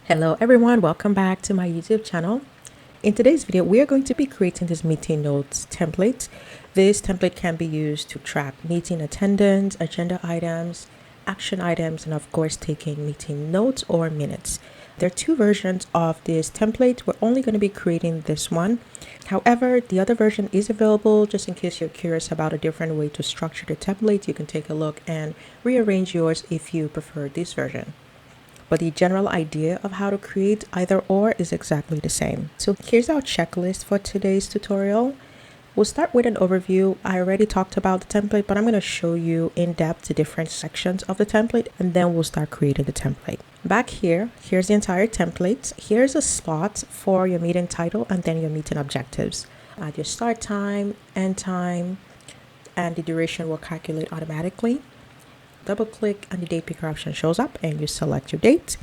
Hello everyone, welcome back to my YouTube channel. In today's video, we are going to be creating this meeting notes template. This template can be used to track meeting attendance, agenda items, action items, and of course taking meeting notes or minutes. There are two versions of this template. We're only going to be creating this one. However, the other version is available just in case you're curious about a different way to structure the template. You can take a look and rearrange yours if you prefer this version. But the general idea of how to create either or is exactly the same. So here's our checklist for today's tutorial. We'll start with an overview. I already talked about the template, but I'm going to show you in depth the different sections of the template, and then we'll start creating the template. Back here, here's the entire template. Here's a slot for your meeting title and then your meeting objectives. Add your start time, end time, and the duration will calculate automatically. Double click and the date picker option shows up and you select your date.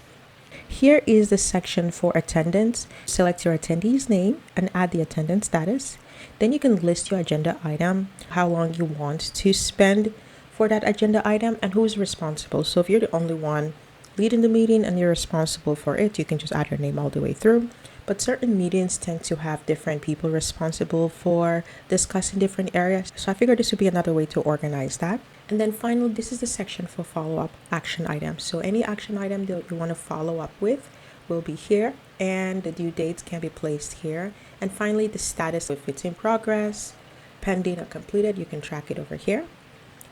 Here is the section for attendance. Select your attendee's name and add the attendance status. Then you can list your agenda item, how long you want to spend for that agenda item, and who's responsible. So if you're the only one leading the meeting and you're responsible for it, you can just add your name all the way through. But certain meetings tend to have different people responsible for discussing different areas. So I figured this would be another way to organize that. And then finally, this is the section for follow-up action items. So any action item that you want to follow up with will be here, and the due dates can be placed here. And finally, the status, if it's in progress, pending, or completed, you can track it over here.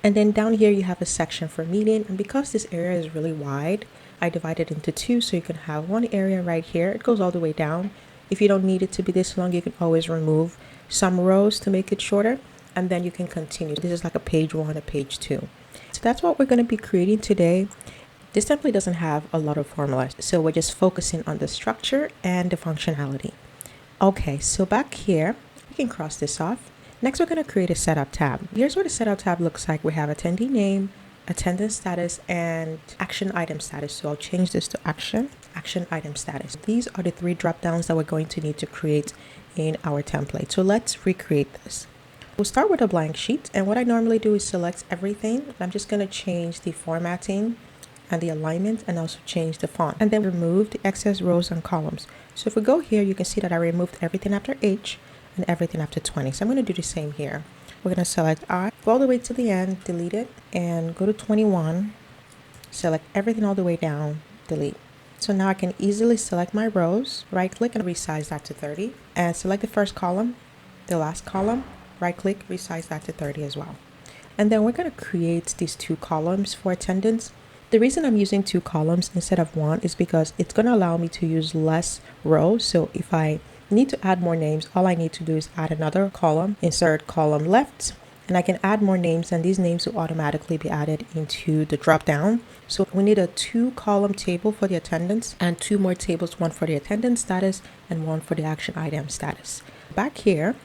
And then down here, you have a section for meeting. And because this area is really wide, I divided it into two, so you can have one area right here. It goes all the way down. If you don't need it to be this long, you can always remove some rows to make it shorter, and then you can continue. This is like a page 1, a page 2. So that's what we're going to be creating today. This template doesn't have a lot of formulas, so we're just focusing on the structure and the functionality. Okay, so back here, we can cross this off. Next, we're going to create a setup tab. Here's what a setup tab looks like. We have attendee name, attendance status, and action item status. So I'll change this to action item status. These are the 3 drop downs that we're going to need to create in our template. So let's recreate this. We'll start with a blank sheet, and what I normally do is select everything. I'm just going to change the formatting and the alignment, and also change the font, and then remove the excess rows and columns. So if we go here, you can see that I removed everything after H and everything after 20. So I'm going to do the same here. We're going to select I, go all the way to the end, delete it, and go to 21, select everything all the way down, delete. So now I can easily select my rows, right click and resize that to 30, and select the first column, the last column, right click, resize that to 30 as well. And then we're going to create these 2 columns for attendance. The reason I'm using 2 columns instead of 1 is because it's going to allow me to use less rows. So if I need to add more names, all I need to do is add another column, insert column left, and I can add more names, and these names will automatically be added into the drop down. So we need a 2 column table for the attendance and 2 more tables, one for the attendance status and one for the action item status. Back here,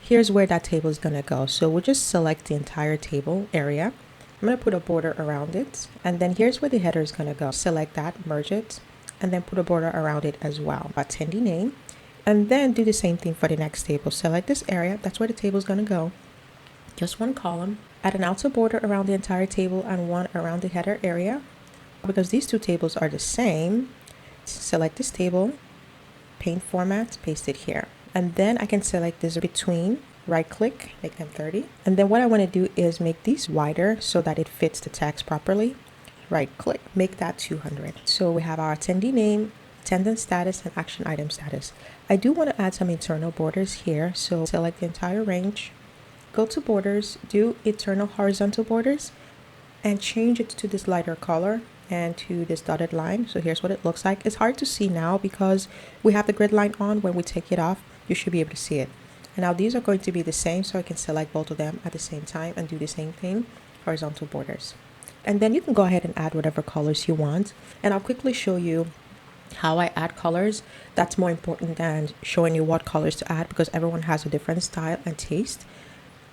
here's where that table is going to go. So we'll just select the entire table area. I'm going to put a border around it. And then here's where the header is going to go. Select that, merge it, and then put a border around it as well. Attendee name. And then do the same thing for the next table. Select this area. That's where the table is going to go. Just 1 column. Add an outer border around the entire table and 1 around the header area. Because these 2 tables are the same, select this table, paint format, paste it here. And then I can select this between, right click, make them 30. And then what I want to do is make these wider so that it fits the text properly. Right click, make that 200. So we have our attendee name, attendance status, and action item status. I do want to add some internal borders here. So select the entire range, go to borders, do internal horizontal borders, and change it to this lighter color and to this dotted line. So here's what it looks like. It's hard to see now because we have the grid line on. When we take it off, you should be able to see it. And now these are going to be the same, so I can select both of them at the same time and do the same thing, horizontal borders. And then you can go ahead and add whatever colors you want. And I'll quickly show you how I add colors. That's more important than showing you what colors to add because everyone has a different style and taste.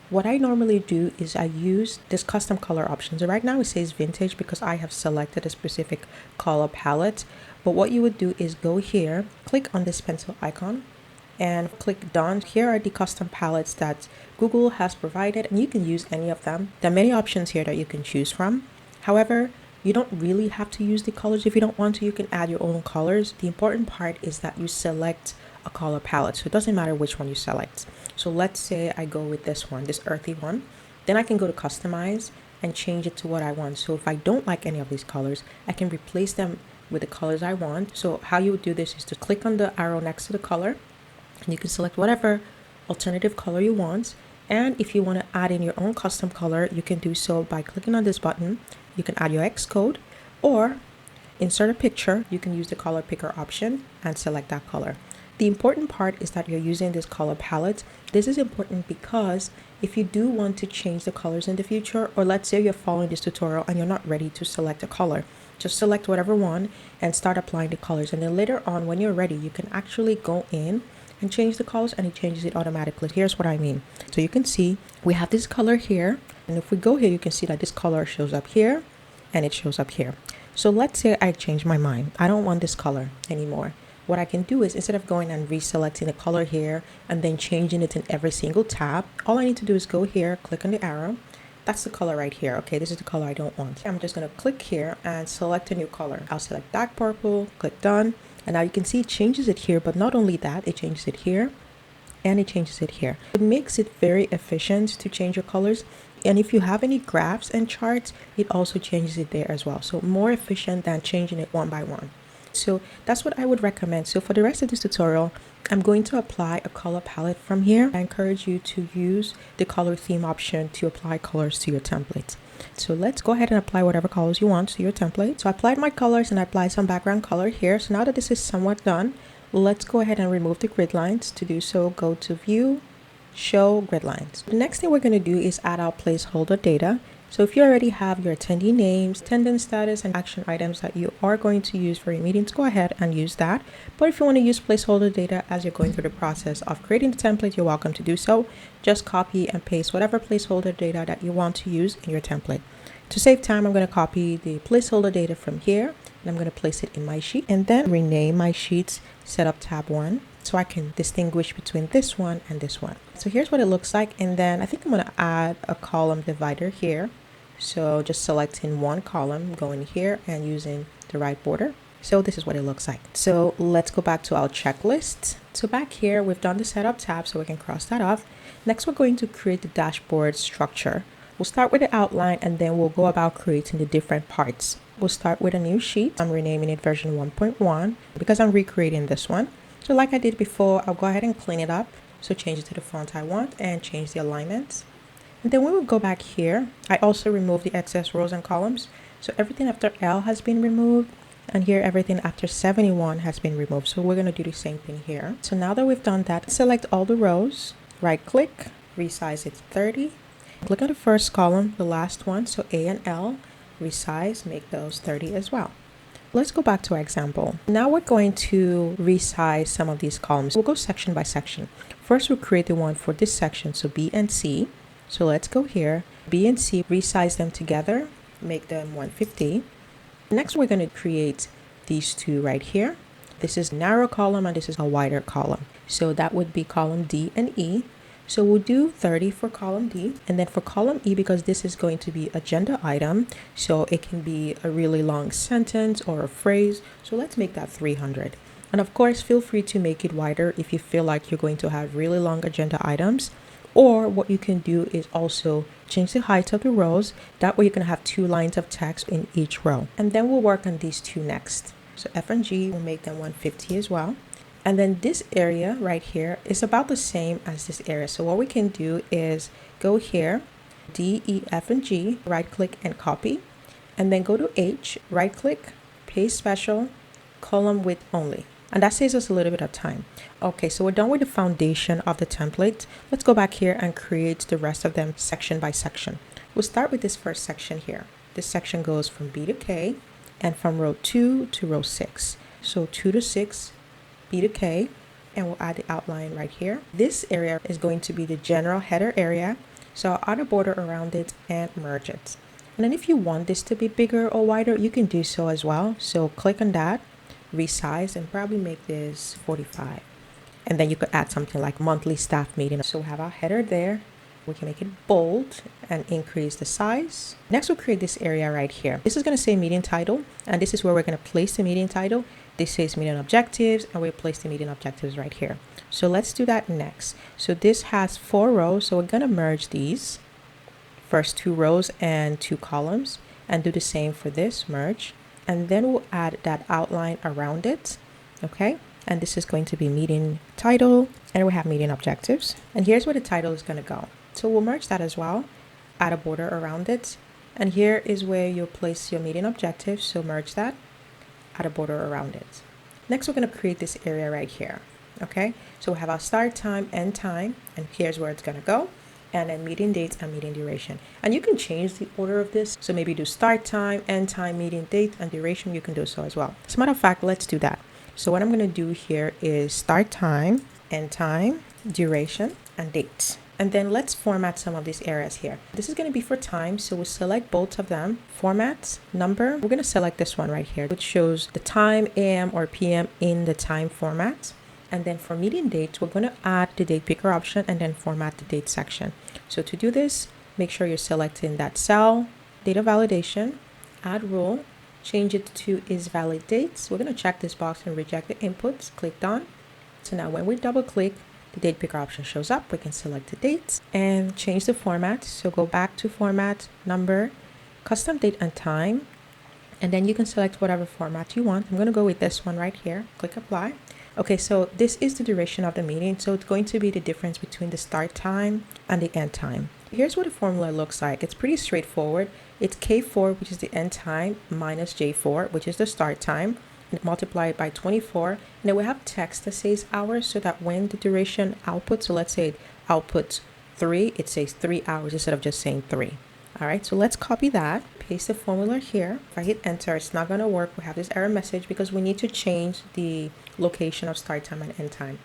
What I normally do is I use this custom color option. So right now it says vintage because I have selected a specific color palette. But what you would do is go here, click on this pencil icon, and click done. Here are the custom palettes that Google has provided, and you can use any of them. There are many options here that you can choose from. However, You don't really have to use the colors. If you don't want to, you can add your own colors. The important part is that you select a color palette. So it doesn't matter which one you select. So let's say I go with this one, this earthy one. Then I can go to customize and change it to what I want. So if I don't like any of these colors, I can replace them with the colors I want. So how you would do this is to click on the arrow next to the color, and you can select whatever alternative color you want. And if you want to add in your own custom color, you can do so by clicking on this button. You can add your X code or insert a picture. You can use the color picker option and select that color. The important part is that you're using this color palette. This is important because if you do want to change the colors in the future, or let's say you're following this tutorial and you're not ready to select a color, just select whatever one and start applying the colors. And then later on, when you're ready, you can actually go in and change the colors, and it changes it automatically. Here's what I mean. So you can see we have this color here, and if we go here, you can see that this color shows up here and it shows up here. So let's say I change my mind. I don't want this color anymore. What I can do is, instead of going and reselecting the color here and then changing it in every single tab, all I need to do is go here, click on the arrow. That's the color right here. Okay, this is the color I don't want. I'm just going to click here and select a new color. I'll select dark purple, click done. And now you can see it changes it here, but not only that, it changes it here and it changes it here. It makes it very efficient to change your colors. And if you have any graphs and charts, it also changes it there as well. So more efficient than changing it one by one. So that's what I would recommend. So for the rest of this tutorial, I'm going to apply a color palette from here. I encourage you to use the color theme option to apply colors to your template. So let's go ahead and apply whatever colors you want to your template. So I applied my colors and I applied some background color here. So now that this is somewhat done, let's go ahead and remove the grid lines. To do so, go to View, Show Grid Lines. The next thing we're going to do is add our placeholder data. So if you already have your attendee names, attendance status, and action items that you are going to use for your meetings, go ahead and use that. But if you want to use placeholder data as you're going through the process of creating the template, you're welcome to do so. Just copy and paste whatever placeholder data that you want to use in your template. To save time, I'm going to copy the placeholder data from here, and I'm going to place it in my sheet, and then rename my sheets Setup Tab 1, so I can distinguish between this one and this one. So here's what it looks like. And then I think I'm going to add a column divider here. So just selecting one column, going here and using the right border. So this is what it looks like. So let's go back to our checklist. So back here, we've done the setup tab, so we can cross that off. Next, we're going to create the dashboard structure. We'll start with the outline, and then we'll go about creating the different parts. We'll start with a new sheet. I'm renaming it version 1.1 because I'm recreating this one. So like I did before, I'll go ahead and clean it up. So change it to the font I want and change the alignments. And then when we go back here, I also remove the excess rows and columns. So everything after L has been removed, and here everything after 71 has been removed. So we're going to do the same thing here. So now that we've done that, select all the rows, right click, resize it to 30. Click on the first column, the last one, so A and L, resize, make those 30 as well. Let's go back to our example. Now we're going to resize some of these columns. We'll go section by section. First, we'll create the one for this section, so B and C. So let's go here, B and C, resize them together, make them 150. Next, we're going to create these two right here. This is a narrow column and this is a wider column. So that would be column D and E. So we'll do 30 for column D, and then for column E, because this is going to be agenda item, so it can be a really long sentence or a phrase. So let's make that 300. And of course, feel free to make it wider if you feel like you're going to have really long agenda items. Or what you can do is also change the height of the rows. That way you can have 2 lines of text in each row. And then we'll work on these two next. So F and G will make them 150 as well. And then this area right here is about the same as this area. So what we can do is go here, D, E, F, and G, right click and copy. And then go to H, right click, paste special, column width only. And that saves us a little bit of time. Okay, so we're done with the foundation of the template. Let's go back here and create the rest of them section by section. We'll start with this first section here. This section goes from B to K and from row 2 to row 6. So 2 to 6, B to K, and we'll add the outline right here. This area is going to be the general header area. So I'll add a border around it and merge it. And then if you want this to be bigger or wider, you can do so as well. So click on that, resize, and probably make this 45. And then you could add something like monthly staff meeting. So we have our header there, We can make it bold and increase the size. Next, we'll create this area right here. This is going to say meeting title, and this is where we're going to place the meeting title. This says meeting objectives, and we'll place the meeting objectives right here. So let's do that next. So this has 4 rows, so we're going to merge these first 2 rows and 2 columns and do the same for this, merge. And then we'll add that outline around it, okay? And this is going to be meeting title, and we have meeting objectives. And here's where the title is going to go. So we'll merge that as well, add a border around it. And here is where you'll place your meeting objectives. So merge that, add a border around it. Next, we're going to create this area right here, okay? So we have our start time, end time, and here's where it's going to go. And then meeting dates and meeting duration. And you can change the order of this. So maybe do start time, end time, meeting date, and duration. You can do so as well. As a matter of fact, let's do that. So what I'm going to do here is start time, end time, duration, and date. And then let's format some of these areas here. This is going to be for time. So we'll select both of them. Format, number. We're going to select this one right here, which shows the time, AM or PM in the time format. And then for meeting dates, we're going to add the date picker option and then format the date section. So to do this, make sure you're selecting that cell, data validation, add rule, change it to is valid dates. We're going to check this box and reject the inputs, click done. So now when we double click, the date picker option shows up. We can select the dates and change the format. So go back to format, number, custom date and time. And then you can select whatever format you want. I'm going to go with this one right here. Click apply. Okay, so this is the duration of the meeting. So it's going to be the difference between the start time and the end time. Here's what the formula looks like. It's pretty straightforward. It's K4, which is the end time, minus J4, which is the start time, and multiply it by 24. And then we have text that says hours so that when the duration outputs, so let's say it outputs 3, it says 3 hours instead of just saying 3. All right, so let's copy that, paste the formula here. If I hit enter, it's not going to work. We have this error message because we need to change the location of start time and end time.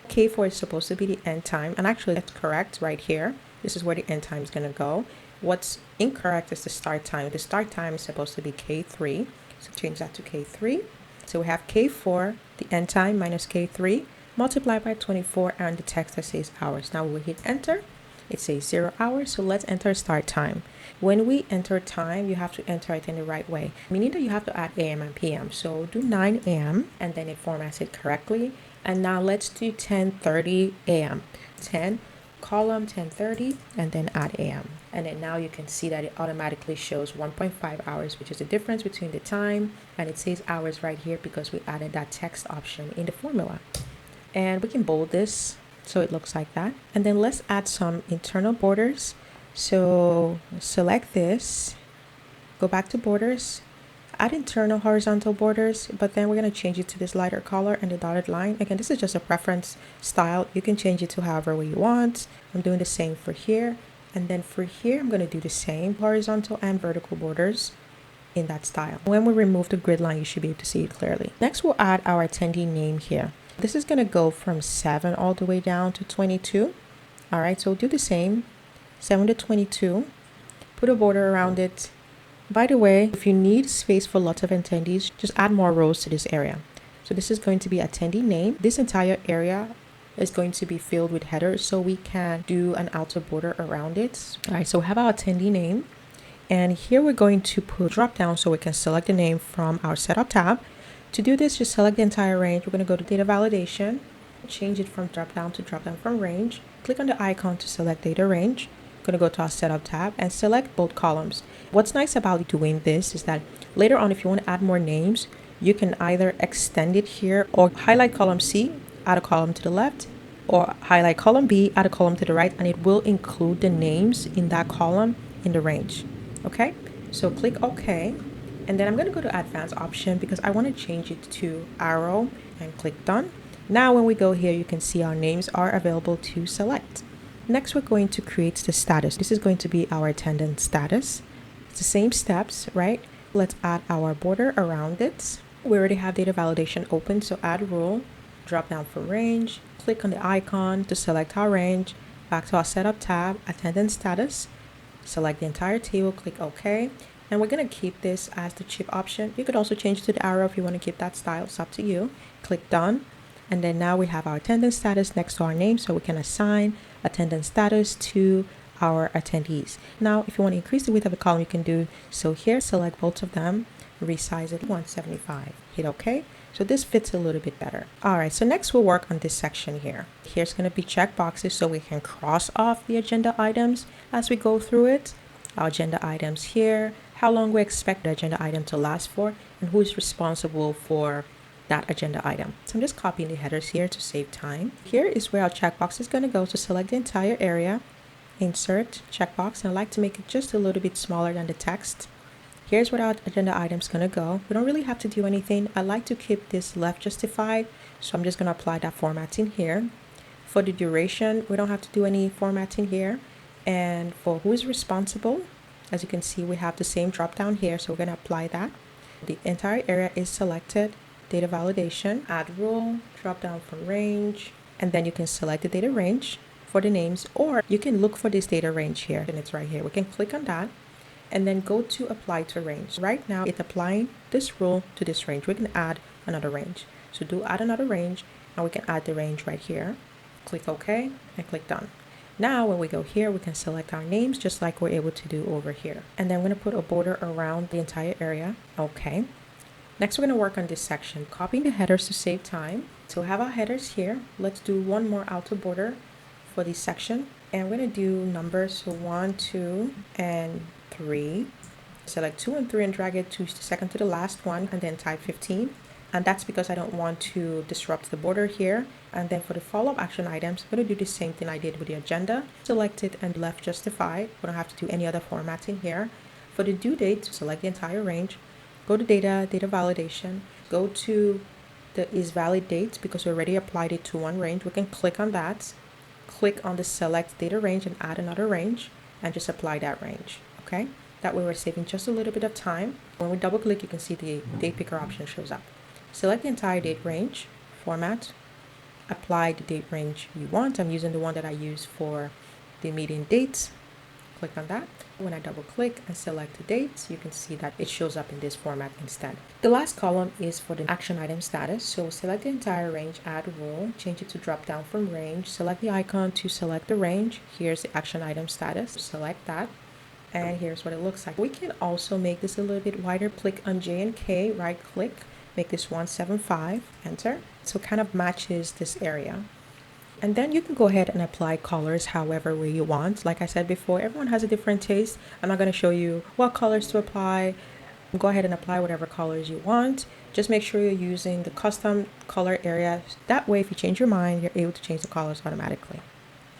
K4 is supposed to be the end time, and actually that's correct right here. This is where the end time is going to go. What's incorrect is the start time. The start time is supposed to be K3, so change that to K3. So we have K4, the end time, minus K3, multiplied by 24, and the text that says hours. Now we hit enter. It says 0 hours, so let's enter start time. When we enter time, you have to enter it in the right way, meaning that you have to add AM and PM. So do 9 AM, and then it formats it correctly. And now let's do 10:30 AM. 10, column 10:30, and then add AM. And then now you can see that it automatically shows 1.5 hours, which is the difference between the time, and it says hours right here because we added that text option in the formula. And we can bold this so it looks like that. And then let's add some internal borders. So select this, go back to borders, add internal horizontal borders, but then we're going to change it to this lighter color and the dotted line. Again, this is just a preference style. You can change it to however way you want. I'm doing the same for here. And then for here, I'm going to do the same horizontal and vertical borders in that style. When we remove the grid line, you should be able to see it clearly. Next, we'll add our attendee name here. This is going to go from 7 all the way down to 22. All right, so we'll do the same, 7 to 22, put a border around it. By the way, if you need space for lots of attendees, just add more rows to this area. So this is going to be attendee name. This entire area is going to be filled with headers, so we can do an outer border around it. All right, so we have our attendee name. And here we're going to put drop down so we can select the name from our setup tab. To do this, just select the entire range. We're going to go to data validation, change it from drop down to drop down from range. Click on the icon to select data range. Going to go to our setup tab and select both columns. What's nice about doing this is that later on, if you want to add more names, you can either extend it here or highlight column C, add a column to the left, or highlight column B, add a column to the right, and it will include the names in that column in the range. Okay, so click OK. And then I'm going to go to advanced option because I want to change it to arrow and click done. Now when we go here, you can see our names are available to select. Next, we're going to create the status. This is going to be our attendance status. It's the same steps, right? Let's add our border around it. We already have data validation open, so add rule, drop down for range, click on the icon to select our range, back to our setup tab, attendance status, select the entire table, click OK. And we're going to keep this as the chip option. You could also change it to the arrow if you want to keep that style. It's up to you. Click done. And then now we have our attendance status next to our name, so we can assign attendance status to our attendees. Now, if you want to increase the width of the column, you can do so here. Select both of them, resize it 175, hit OK. So this fits a little bit better. All right, so next we'll work on this section here. Here's going to be check boxes so we can cross off the agenda items as we go through it. Our agenda items here, how long we expect the agenda item to last for, and who is responsible for that agenda item. So I'm just copying the headers here to save time. Here is where our checkbox is going to go. So select the entire area, insert checkbox, and I like to make it just a little bit smaller than the text. Here's where our agenda item is going to go. We don't really have to do anything. I like to keep this left justified, so I'm just going to apply that formatting here. For the duration, we don't have to do any formatting here. And for who is responsible, as you can see, we have the same drop down here, so we're going to apply that. The entire area is selected. Data validation, add rule, drop down from range, and then you can select the data range for the names, or you can look for this data range here, and it's right here. We can click on that and then go to apply to range. Right now it's applying this rule to this range. We can add another range. So do add another range, and we can add the range right here. Click OK and click done. Now when we go here, we can select our names just like we're able to do over here. And then I'm going to put a border around the entire area. Okay. Next, we're going to work on this section, copying the headers to save time. So we have our headers here. Let's do one more outer border for this section. And we're going to do numbers, so 1, 2, and 3. Select 2 and 3 and drag it to the second to the last one, and then type 15. And that's because I don't want to disrupt the border here. And then for the follow-up action items, I'm going to do the same thing I did with the agenda. Select it and left justify. We don't have to do any other formatting here. For the due date, select the entire range. Go to data validation, go to the is valid date because we already applied it to one range. We can click on that, click on the select data range and add another range and just apply that range. Okay, that way we're saving just a little bit of time. When we double click, you can see the date picker option shows up. Select the entire date range, format, apply the date range you want. I'm using the one that I use for the meeting dates. Click on that. When I double click and select the dates, you can see that it shows up in this format instead. The last column is for the action item status. So select the entire range, add rule, change it to drop down from range, select the icon to select the range. Here's the action item status. Select that. And here's what it looks like. We can also make this a little bit wider. Click on J and K, right click, make this 175, enter. So it kind of matches this area. And then you can go ahead and apply colors however way you want. Like I said before, everyone has a different taste. I'm not going to show you what colors to apply. Go ahead and apply whatever colors you want. Just make sure you're using the custom color area. That way, if you change your mind, you're able to change the colors automatically.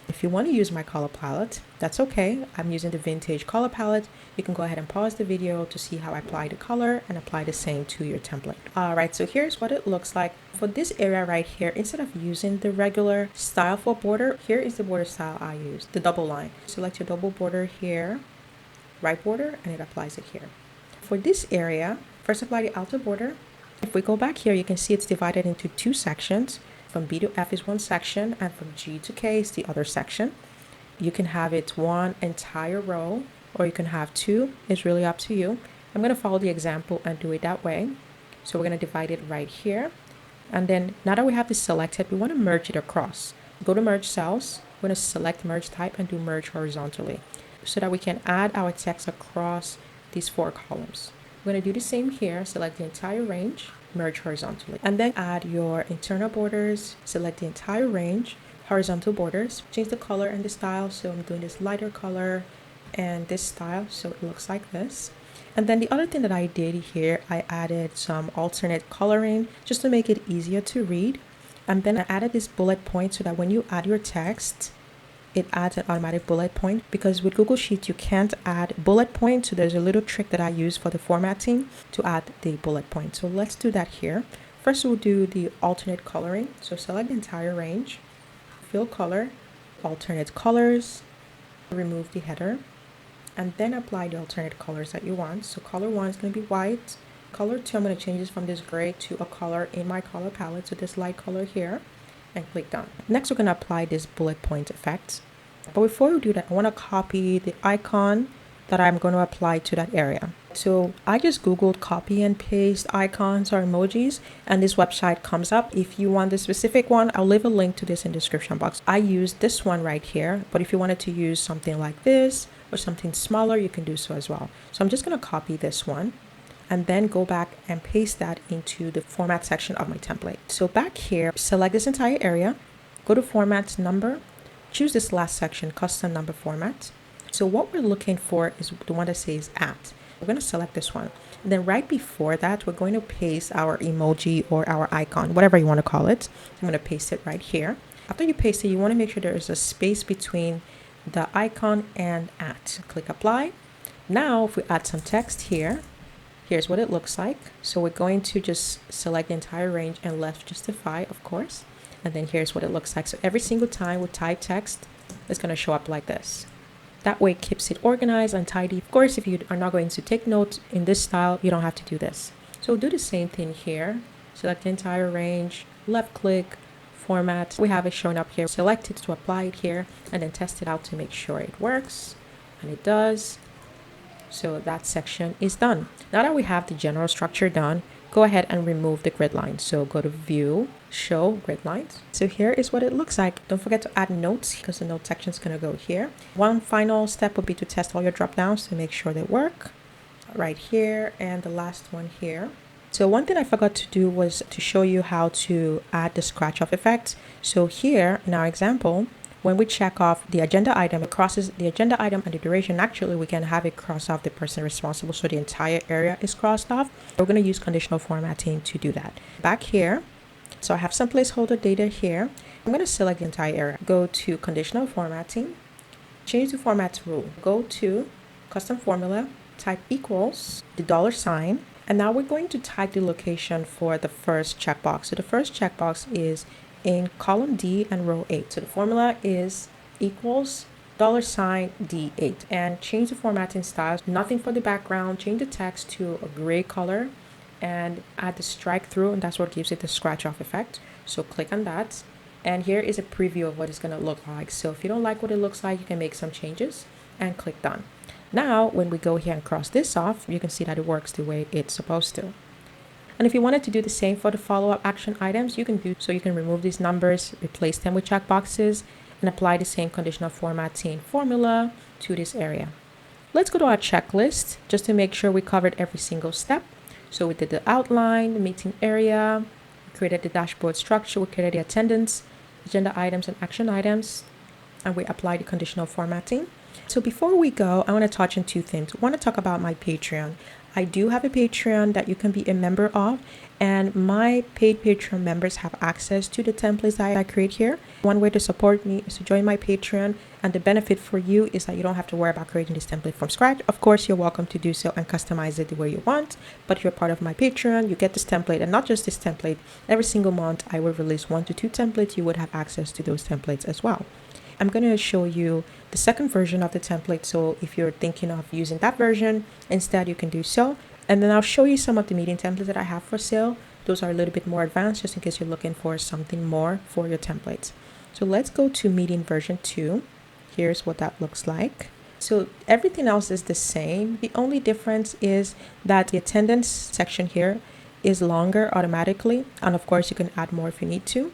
If you want to use my color palette, that's okay. I'm using the vintage color palette. You can go ahead and pause the video to see how I apply the color and apply the same to your template. All right, so here's what it looks like. For this area right here, instead of using the regular style for border, here is the border style I use, the double line. Select your double border here, right border, and it applies it here. For this area, first apply the outer border. If we go back here, you can see it's divided into two sections. From B to F is one section, and from G to K is the other section. You can have it one entire row, or you can have two. It's really up to you. I'm going to follow the example and do it that way. So we're going to divide it right here. And then now that we have this selected, we want to merge it across. Go to merge cells. We're going to select merge type and do merge horizontally so that we can add our text across these four columns. We're going to do the same here. Select the entire range, merge horizontally, and then add your internal borders. Select the entire range, horizontal borders, change the color and the style. So I'm doing this lighter color and this style, so it looks like this. And then the other thing that I did here, I added some alternate coloring just to make it easier to read. And then I added this bullet point so that when you add your text, it adds an automatic bullet point, because with Google Sheets, you can't add bullet points. So there's a little trick that I use for the formatting to add the bullet point. So let's do that here. First, we'll do the alternate coloring. So select the entire range, fill color, alternate colors, remove the header, and then apply the alternate colors that you want. So color 1 is going to be white. Color 2, I'm going to change this from this gray to a color in my color palette. So this light color here, and click done. Next, we're going to apply this bullet point effect. But before we do that, I want to copy the icon that I'm going to apply to that area. So I just Googled copy and paste icons or emojis, and this website comes up. If you want the specific one, I'll leave a link to this in the description box. I used this one right here, but if you wanted to use something like this or something smaller, you can do so as well. So I'm just going to copy this one and then go back and paste that into the format section of my template. So back here, select this entire area, go to format number, choose this last section, custom number format. So what we're looking for is the one that says at. We're going to select this one. And then right before that, we're going to paste our emoji or our icon, whatever you want to call it. I'm going to paste it right here. After you paste it, you want to make sure there is a space between the icon and at. Click apply. Now, if we add some text here, here's what it looks like. So we're going to just select the entire range and left justify, of course. And then here's what it looks like. So every single time we type text, it's going to show up like this. That way it keeps it organized and tidy. Of course, if you are not going to take notes in this style, you don't have to do this. So we'll do the same thing here. Select the entire range, left click, format. We have it showing up here. Select it to apply it here and then test it out to make sure it works. And it does. So that section is done. Now that we have the general structure done, go ahead and remove the grid lines. So go to view, show grid lines. So here is what it looks like. Don't forget to add notes because the note section is going to go here. One final step would be to test all your drop downs to make sure they work right here. And the last one here. So one thing I forgot to do was to show you how to add the scratch off effect. So here in our example, when we check off the agenda item, it crosses the agenda item and the duration. Actually, we can have it cross off the person responsible, so the entire area is crossed off. We're going to use conditional formatting to do that. Back here, so I have some placeholder data here. I'm going to select the entire area. Go to conditional formatting, change the format rule. Go to custom formula, type equals the $sign, and now we're going to type the location for the first checkbox. So the first checkbox is in column D and row 8. So the formula is equals $D8 and change the formatting style. Nothing for the background. Change the text to a gray color and add the strike through, and that's what gives it the scratch off effect. So click on that. And here is a preview of what it's going to look like. So if you don't like what it looks like, you can make some changes and click done. Now, when we go here and cross this off, you can see that it works the way it's supposed to. And if you wanted to do the same for the follow-up action items, you can do so. You can remove these numbers, replace them with checkboxes, and apply the same conditional formatting formula to this area. Let's go to our checklist just to make sure we covered every single step. So we did the outline, the meeting area, we created the dashboard structure, we created the attendance, agenda items and action items, and we applied the conditional formatting. So before we go, I want to touch on two things. I want to talk about my Patreon. I do have a Patreon that you can be a member of, and my paid Patreon members have access to the templates that I create here. One way to support me is to join my Patreon, and the benefit for you is that you don't have to worry about creating this template from scratch. Of course, you're welcome to do so and customize it the way you want, but if you're part of my Patreon, you get this template, and not just this template. Every single month, I will release 1 to 2 templates. You would have access to those templates as well. I'm going to show you the second version of the template. So if you're thinking of using that version instead, you can do so. And then I'll show you some of the meeting templates that I have for sale. Those are a little bit more advanced just in case you're looking for something more for your templates. So let's go to meeting version 2. Here's what that looks like. So everything else is the same. The only difference is that the attendance section here is longer automatically. And of course, you can add more if you need to.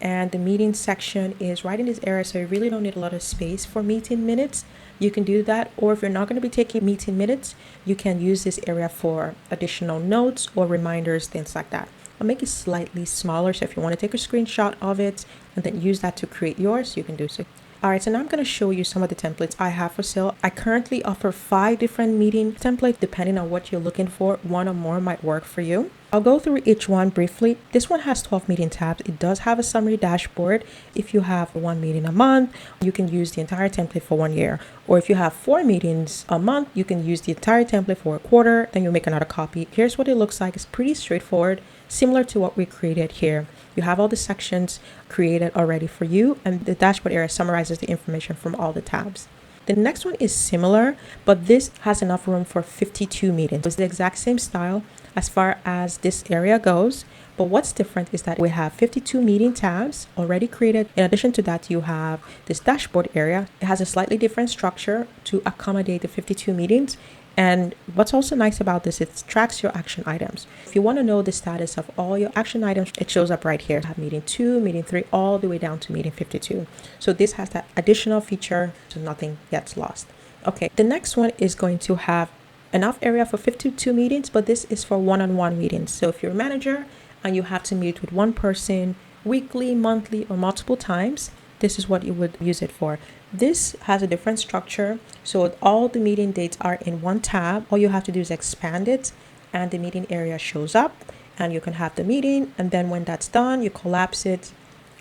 And the meeting section is right in this area, so you really don't need a lot of space for meeting minutes. You can do that, or if you're not going to be taking meeting minutes, you can use this area for additional notes or reminders, things like that. I'll make it slightly smaller, so if you want to take a screenshot of it and then use that to create yours, you can do so. All right, so now I'm going to show you some of the templates I have for sale. I currently offer 5 different meeting templates. Depending on what you're looking for, one or more might work for you. I'll go through each one briefly. This one has 12 meeting tabs. It does have a summary dashboard. If you have 1 meeting a month, you can use the entire template for 1 year. Or if you have 4 meetings a month, you can use the entire template for a quarter. Then you make another copy. Here's what it looks like. It's pretty straightforward, similar to what we created here. You have all the sections created already for you, and the dashboard area summarizes the information from all the tabs. The next one is similar, but this has enough room for 52 meetings. It's the exact same style as far as this area goes, but what's different is that we have 52 meeting tabs already created. In addition to that, you have this dashboard area. It has a slightly different structure to accommodate the 52 meetings, And what's also nice about this, it tracks your action items. If you want to know the status of all your action items, it shows up right here. I have meeting 2, meeting 3, all the way down to meeting 52. So this has that additional feature so nothing gets lost. Okay, the next one is going to have enough area for 52 meetings, but this is for one-on-one meetings. So if you're a manager and you have to meet with one person weekly, monthly, or multiple times, this is what you would use it for. This has a different structure. So all the meeting dates are in one tab. All you have to do is expand it and the meeting area shows up and you can have the meeting. And then when that's done, you collapse it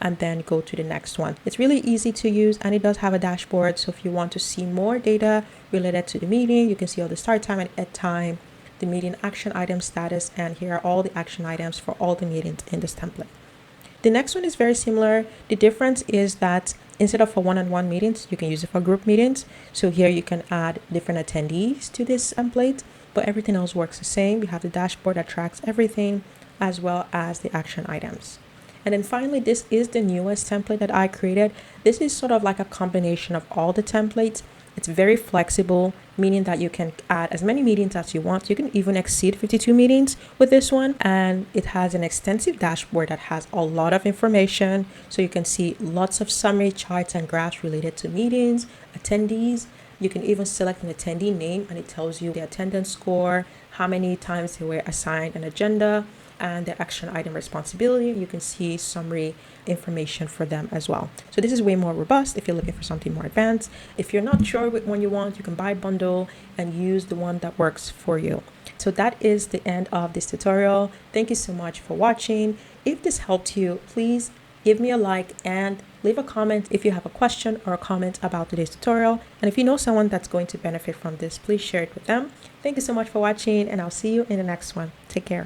and then go to the next one. It's really easy to use and it does have a dashboard. So if you want to see more data related to the meeting, you can see all the start time and end time, the meeting action item status, and here are all the action items for all the meetings in this template. The next one is very similar. The difference is that instead of for one-on-one meetings, you can use it for group meetings. So here you can add different attendees to this template, but everything else works the same. You have the dashboard that tracks everything as well as the action items. And then finally, this is the newest template that I created. This is sort of like a combination of all the templates. It's very flexible, meaning that you can add as many meetings as you want. You can even exceed 52 meetings with this one. And it has an extensive dashboard that has a lot of information. So you can see lots of summary charts and graphs related to meetings, attendees. You can even select an attendee name and it tells you the attendance score, how many times they were assigned an agenda, and the action item responsibility. You can see summary information for them as well. So this is way more robust if you're looking for something more advanced. If you're not sure which one you want, you can buy a bundle and use the one that works for you. So that is the end of this tutorial. Thank you so much for watching. If this helped you, please give me a like and leave a comment if you have a question or a comment about today's tutorial. And if you know someone that's going to benefit from this, please share it with them. Thank you so much for watching and I'll see you in the next one. Take care.